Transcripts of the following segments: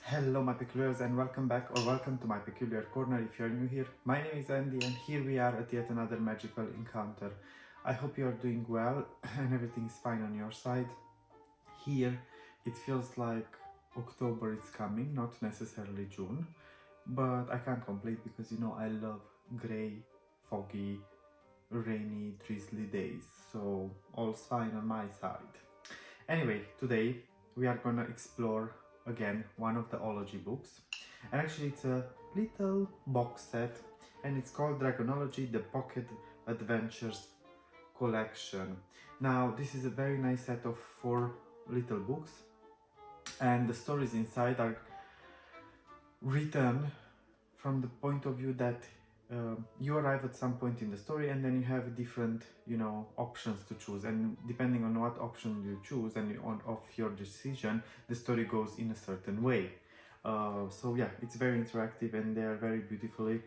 Hello my peculiars and welcome back or welcome to my peculiar corner if you're new here. My name is Andy and here we are at yet another magical encounter. I hope you are doing well and everything is fine on your side. Here it feels like October is coming, not necessarily June, but I can't complain because I love grey, foggy, rainy, drizzly days, so all's fine on my side. Anyway, today we are gonna explore again one of the ology books, and actually it's a little box set and it's called Dragonology, the Pocket Adventures Collection. Now this is a very nice set of 4 little books, and the stories inside are written from the point of view that you arrive at some point in the story and then you have different options to choose, and depending on what option you choose and of your decision, the story goes in a certain way. So yeah, it's very interactive and they are very beautifully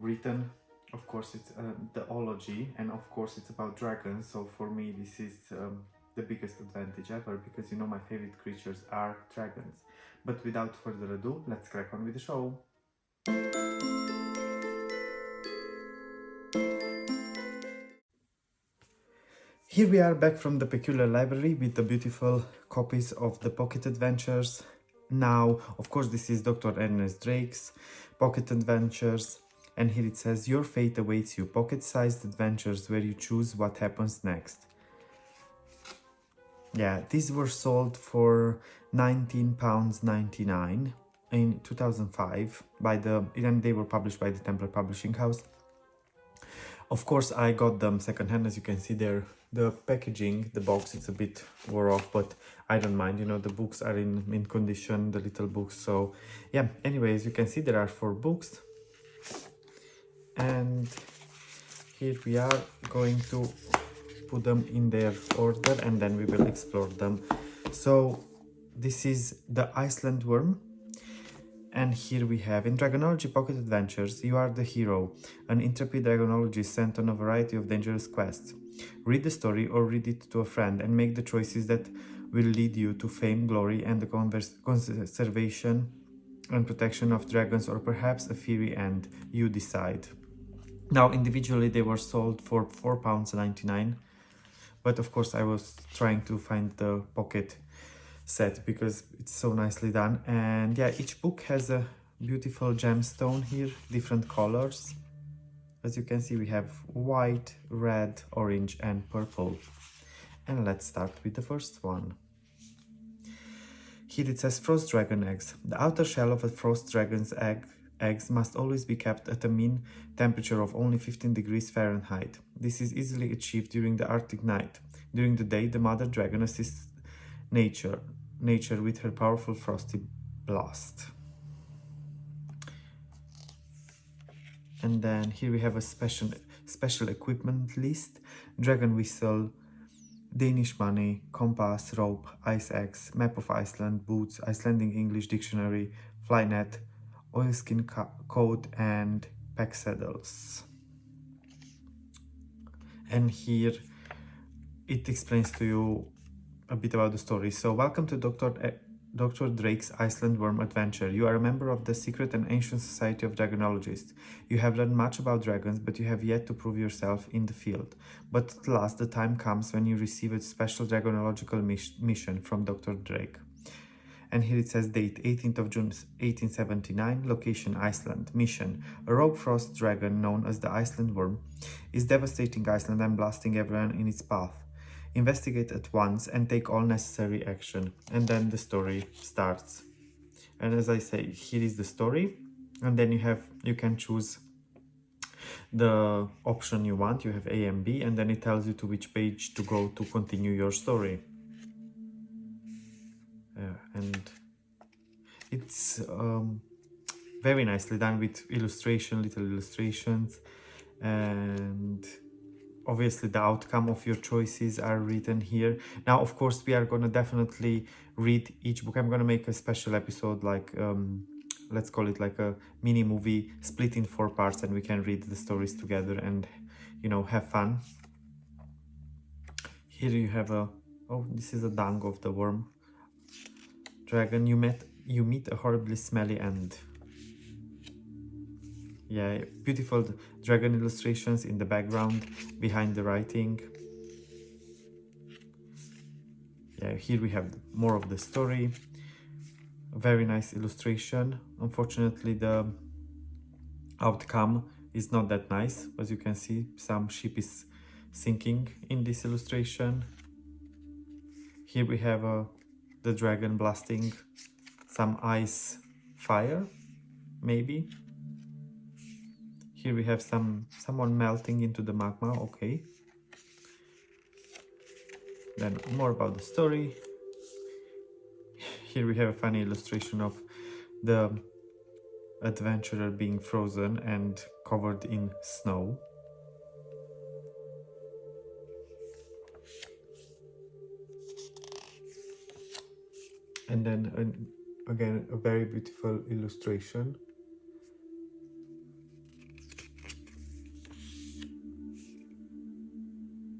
written. Of course it's the ology, and of course it's about dragons, so for me this is the biggest advantage ever, because my favorite creatures are dragons. But without further ado, let's crack on with the show. Here we are back from the Peculiar Library with the beautiful copies of the Pocket Adventures. Now, of course, this is Dr. Ernest Drake's Pocket Adventures, and here it says, your fate awaits you, pocket-sized adventures where you choose what happens next. Yeah, these were sold for £19.99 in 2005 and they were published by the Templar Publishing House. Of course, I got them secondhand. As you can see there, the packaging, the box, it's a bit wore off, but I don't mind. The books are in mint condition, the little books. So yeah, anyways, you can see there are 4 books. And here we are going to put them in their order and then we will explore them. So this is the Iceland Worm. And here we have, in Dragonology Pocket Adventures, you are the hero, an intrepid dragonologist sent on a variety of dangerous quests. Read the story or read it to a friend and make the choices that will lead you to fame, glory, and the conservation and protection of dragons, or perhaps a fiery end. You decide. Now, individually they were sold for £4.99, but of course I was trying to find the pocket set because it's so nicely done. And yeah, each book has a beautiful gemstone here, different colors. As you can see, we have white, red, orange, and purple. And let's start with the first one. Here it says frost dragon eggs. The outer shell of a frost dragon's eggs must always be kept at a mean temperature of only 15 degrees Fahrenheit. This is easily achieved during the Arctic night. During the day, the mother dragon assists nature with her powerful frosty blast. And then here we have a special equipment list: dragon whistle, Danish money, compass, rope, ice axe, map of Iceland, boots, Icelandic English dictionary, fly net, oilskin coat, and pack saddles. And here it explains to you a bit about the story. So, welcome to Dr. Drake's Iceland Worm Adventure. You are a member of the secret and ancient society of dragonologists. You have learned much about dragons, but you have yet to prove yourself in the field. But at last, the time comes when you receive a special dragonological mission from Dr. Drake. And here it says date, 18th of June 1879, location Iceland, mission. A rogue frost dragon known as the Iceland Worm is devastating Iceland and blasting everyone in its path. Investigate at once and take all necessary action. And then the story starts. And as I say, here is the story. And then you can choose the option you want. You have A and B, and then it tells you to which page to go to continue your story. And it's very nicely done with little illustrations, and obviously the outcome of your choices are written here. Now, of course, we are gonna definitely read each book. I'm gonna make a special episode, like let's call it like a mini movie split in 4 parts, and we can read the stories together and have fun. Here you have this is a dung of the worm dragon. You met you meet a horribly smelly end. Yeah, beautiful dragon illustrations in the background, behind the writing. Yeah, here we have more of the story. A very nice illustration. Unfortunately, the outcome is not that nice. As you can see, some ship is sinking in this illustration. Here we have the dragon blasting some ice fire, maybe. Here we have someone melting into the magma, okay. Then more about the story. Here we have a funny illustration of the adventurer being frozen and covered in snow. And then again a very beautiful illustration.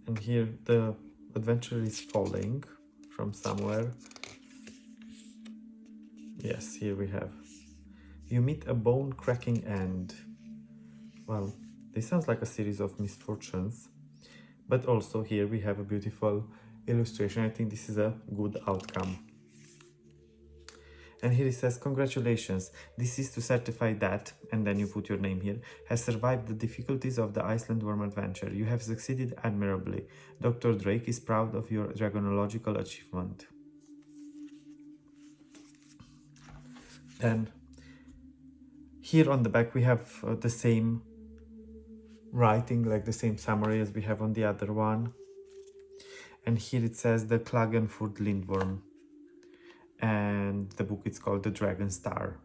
And here the adventurer is falling from somewhere. Yes, here we have. You meet a bone-cracking end. Well, this sounds like a series of misfortunes. But also here we have a beautiful illustration. I think this is a good outcome. And here it says, congratulations, this is to certify that, and then you put your name here, has survived the difficulties of the Iceland worm adventure. You have succeeded admirably. Dr. Drake is proud of your dragonological achievement. And here on the back we have the same writing, like the same summary as we have on the other one. And here it says the Klagenfurt Lindworm. And the book is called The Dragon Star.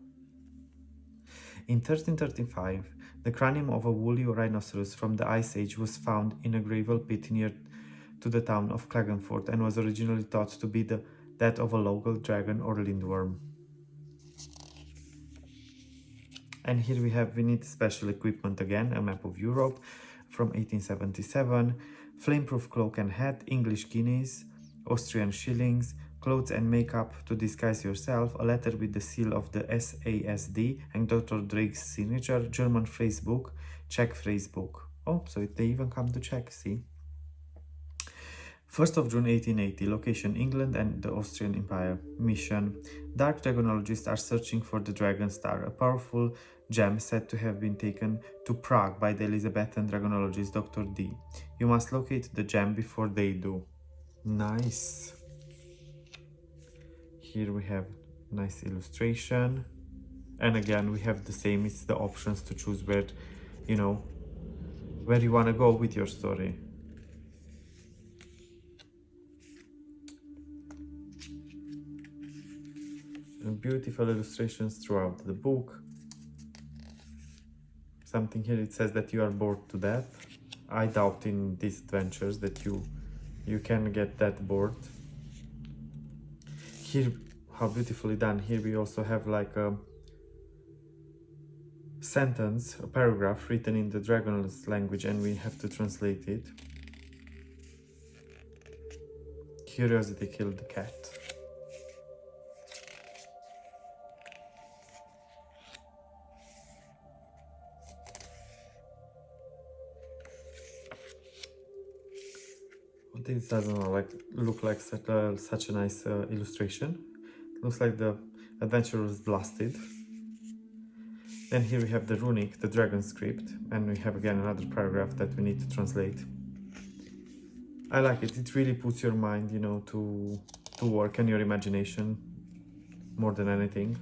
In 1335, the cranium of a woolly rhinoceros from the Ice Age was found in a gravel pit near to the town of Klagenfurt and was originally thought to be that of a local dragon or lindworm. And here we need special equipment again, a map of Europe from 1877, flameproof cloak and hat, English guineas, Austrian shillings, clothes and makeup to disguise yourself, a letter with the seal of the SASD and Dr. Drake's signature, German phrase book, Czech phrase book. Oh, so they even come to Czech, see? 1st of June 1880, location England and the Austrian Empire. Mission: dark dragonologists are searching for the Dragon Star, a powerful gem said to have been taken to Prague by the Elizabethan dragonologist Dr. D. You must locate the gem before they do. Nice. Here we have nice illustration. And again, we have the same, it's the options to choose where, where you want to go with your story. And beautiful illustrations throughout the book. Something here, it says that you are bored to death. I doubt in these adventures that you can get that bored. Here, how beautifully done. Here we also have like a sentence, a paragraph written in the Dragon's language, and we have to translate it. Curiosity killed the cat. This doesn't look like such a nice illustration. It looks like the adventure was blasted. Then here we have the runic, the dragon script, and we have again another paragraph that we need to translate. I like it. It really puts your mind, to work, and your imagination more than anything.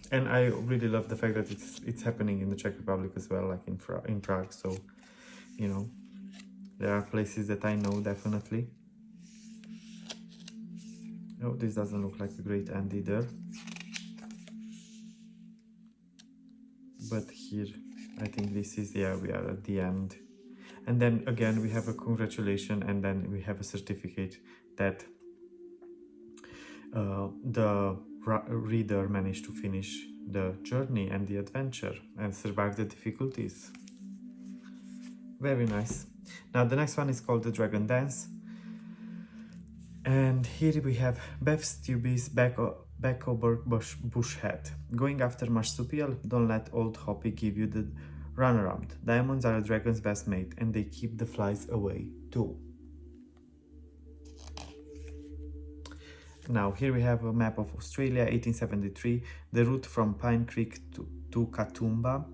And I really love the fact that it's happening in the Czech Republic as well, like in Prague. So, there are places that I know definitely. Oh, this doesn't look like a great end either. But here, I think this is, we are at the end. And then again, we have a congratulation, and then we have a certificate that the reader managed to finish the journey and the adventure and survive the difficulties. Very nice. Now the next one is called the Dragon Dance. And here we have Bev Stubby's Backover Bush Hat. Going after marsupial, don't let old Hoppy give you the runaround. Diamonds are a dragon's best mate, and they keep the flies away too. Now here we have a map of Australia, 1873, the route from Pine Creek to Katoomba,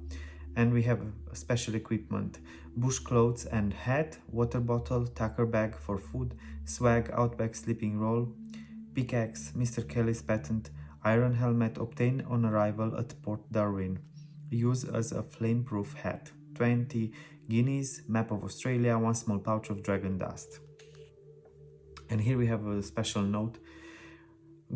and we have special equipment: bush clothes and hat, water bottle, tucker bag for food, swag, outback sleeping roll, pickaxe, Mr. Kelly's patent iron helmet obtained on arrival at Port Darwin, use as a flame-proof hat, 20 guineas, map of Australia, one small pouch of dragon dust. And here we have a special note: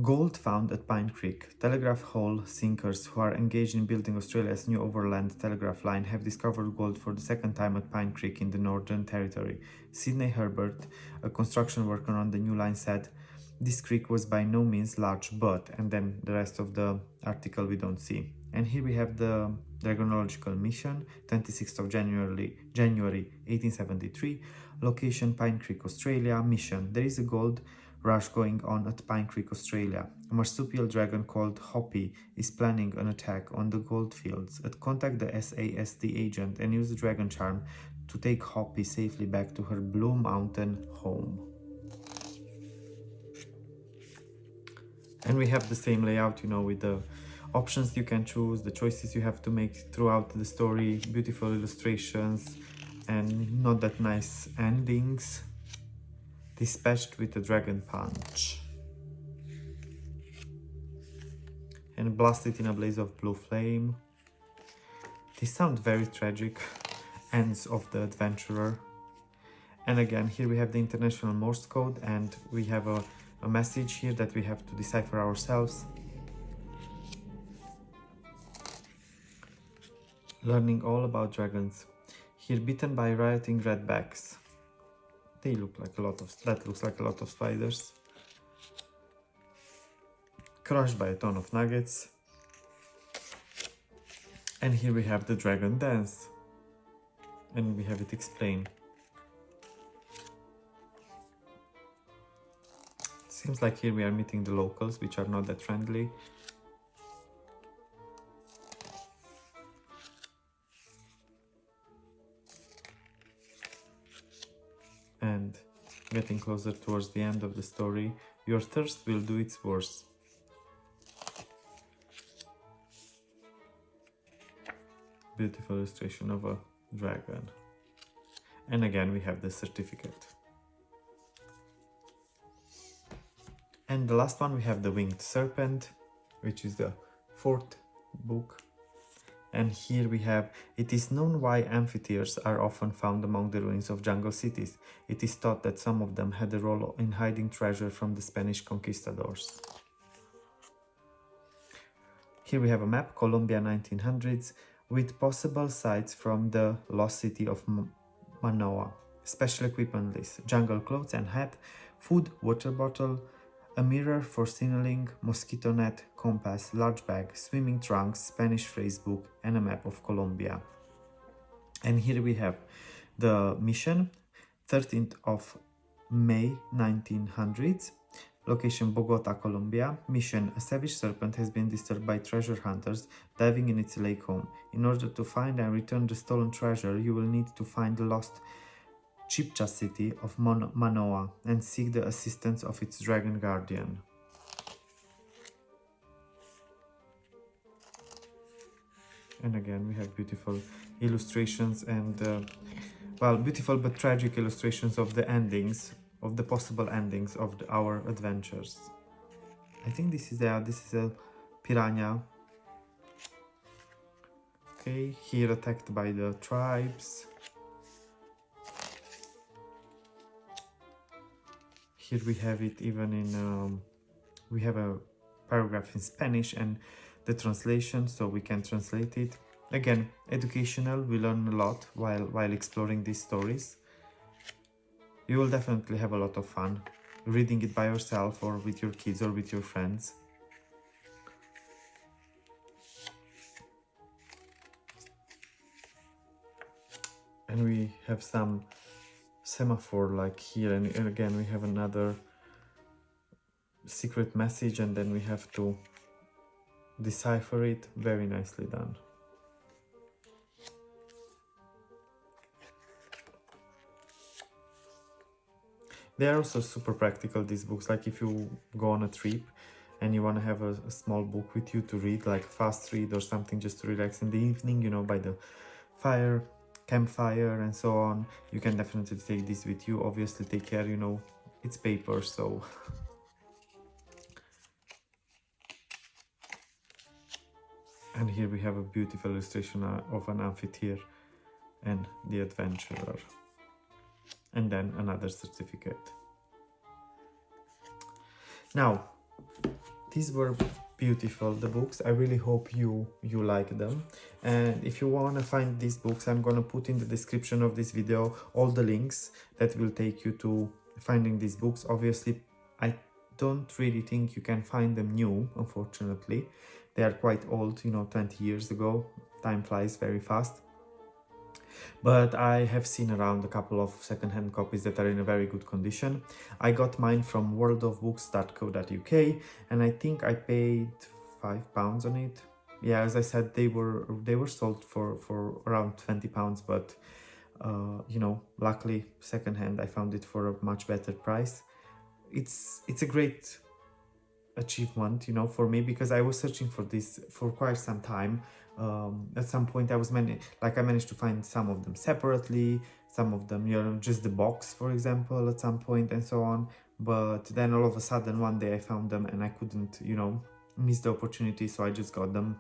gold found at Pine Creek. Telegraph hole sinkers who are engaged in building Australia's new overland telegraph line have discovered gold for the second time at Pine Creek in the Northern Territory. Sidney Herbert, a construction worker on the new line, said, "This creek was by no means large, but," and then the rest of the article we don't see. And here we have the Dragonological mission, 26th of January 1873, location Pine Creek, Australia, mission: there is a gold rush going on at Pine Creek, Australia. A marsupial dragon called Hoppy is planning an attack on the gold fields. Contact the SASD agent and use the dragon charm to take Hoppy safely back to her Blue Mountain home. And we have the same layout, you know, with the options you can choose, the choices you have to make throughout the story, beautiful illustrations, and not that nice endings. Dispatched with a dragon punch. And blasted in a blaze of blue flame. They sound very tragic. Ends of the adventurer. And again, here we have the international Morse code, and we have a message here that we have to decipher ourselves. Learning all about dragons. Here, bitten by rioting redbacks. They look like that looks like a lot of spiders. Crushed by a ton of nuggets. And here we have the dragon dance. And we have it explained. Seems like here we are meeting the locals, which are not that friendly. And getting closer towards the end of the story, your thirst will do its worst. Beautiful illustration of a dragon. And again we have the certificate. And the last one we have the winged serpent, which is the 4th book. And here we have, it is known why amphitheaters are often found among the ruins of jungle cities. It is thought that some of them had a role in hiding treasure from the Spanish conquistadors. Here we have a map, Colombia 1900s, with possible sites from the lost city of Manoa. Special equipment list: jungle clothes and hat, food, water bottle, a mirror for signaling, mosquito net, compass, large bag, swimming trunks, Spanish phrase book, and a map of Colombia. And here we have the mission, 13th of May 1900s, location Bogota, Colombia. Mission: a savage serpent has been disturbed by treasure hunters diving in its lake home. In order to find and return the stolen treasure, you will need to find the lost Chipcha city of Manoa and seek the assistance of its dragon guardian. And again we have beautiful illustrations and well, beautiful but tragic illustrations of the endings, of the possible endings of our adventures. I think this is a piranha. Okay, here attacked by the tribes. Here we have it even in, we have a paragraph in Spanish and the translation, so we can translate it. Again, educational, we learn a lot while exploring these stories. You will definitely have a lot of fun reading it by yourself or with your kids or with your friends. And we have some semaphore like here, and again we have another secret message, and then we have to decipher it. Very nicely done. They are also super practical, these books, like if you go on a trip and you want to have a small book with you to read, like fast read or something, just to relax in the evening, you know, by the fire, campfire and so on, you can definitely take this with you. Obviously take care, you know, it's paper, so and here we have a beautiful illustration of an amphitheater and the adventurer, and then another certificate. Now, these were beautiful, the books. I really hope you like them, and if you want to find these books, I'm gonna put in the description of this video all the links that will take you to finding these books. Obviously I don't really think you can find them new, unfortunately. They are quite old, you know, 20 years ago. Time flies very fast. But I have seen around a couple of second-hand copies that are in a very good condition. I got mine from worldofbooks.co.uk, and I think I paid £5 on it. Yeah, as I said, they were sold for around £20, but you know, luckily second-hand I found it for a much better price. It's a great achievement, you know, for me, because I was searching for this for quite some time. At some point I managed to find some of them separately, some of them, you know, just the box, for example, at some point, and so on. But then all of a sudden one day I found them and I couldn't, you know, miss the opportunity, so I just got them.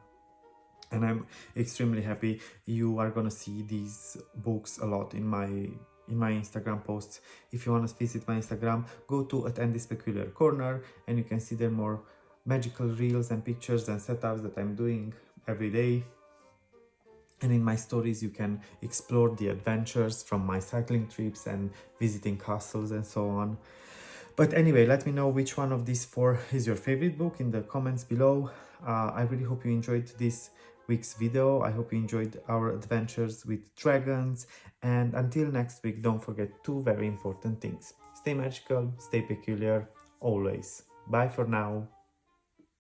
And I'm extremely happy. You are gonna see these books a lot in my Instagram posts. If you want to visit my Instagram, go to @Andy'sPeculiarCorner, and you can see there more magical reels and pictures and setups that I'm doing every day. And in my stories you can explore the adventures from my cycling trips and visiting castles and so on. But anyway, let me know which one of these 4 is your favorite book in the comments below. I really hope you enjoyed this week's video. I hope you enjoyed our adventures with dragons, and until next week, don't forget 2 very important things. Stay magical, stay peculiar, always. Bye for now.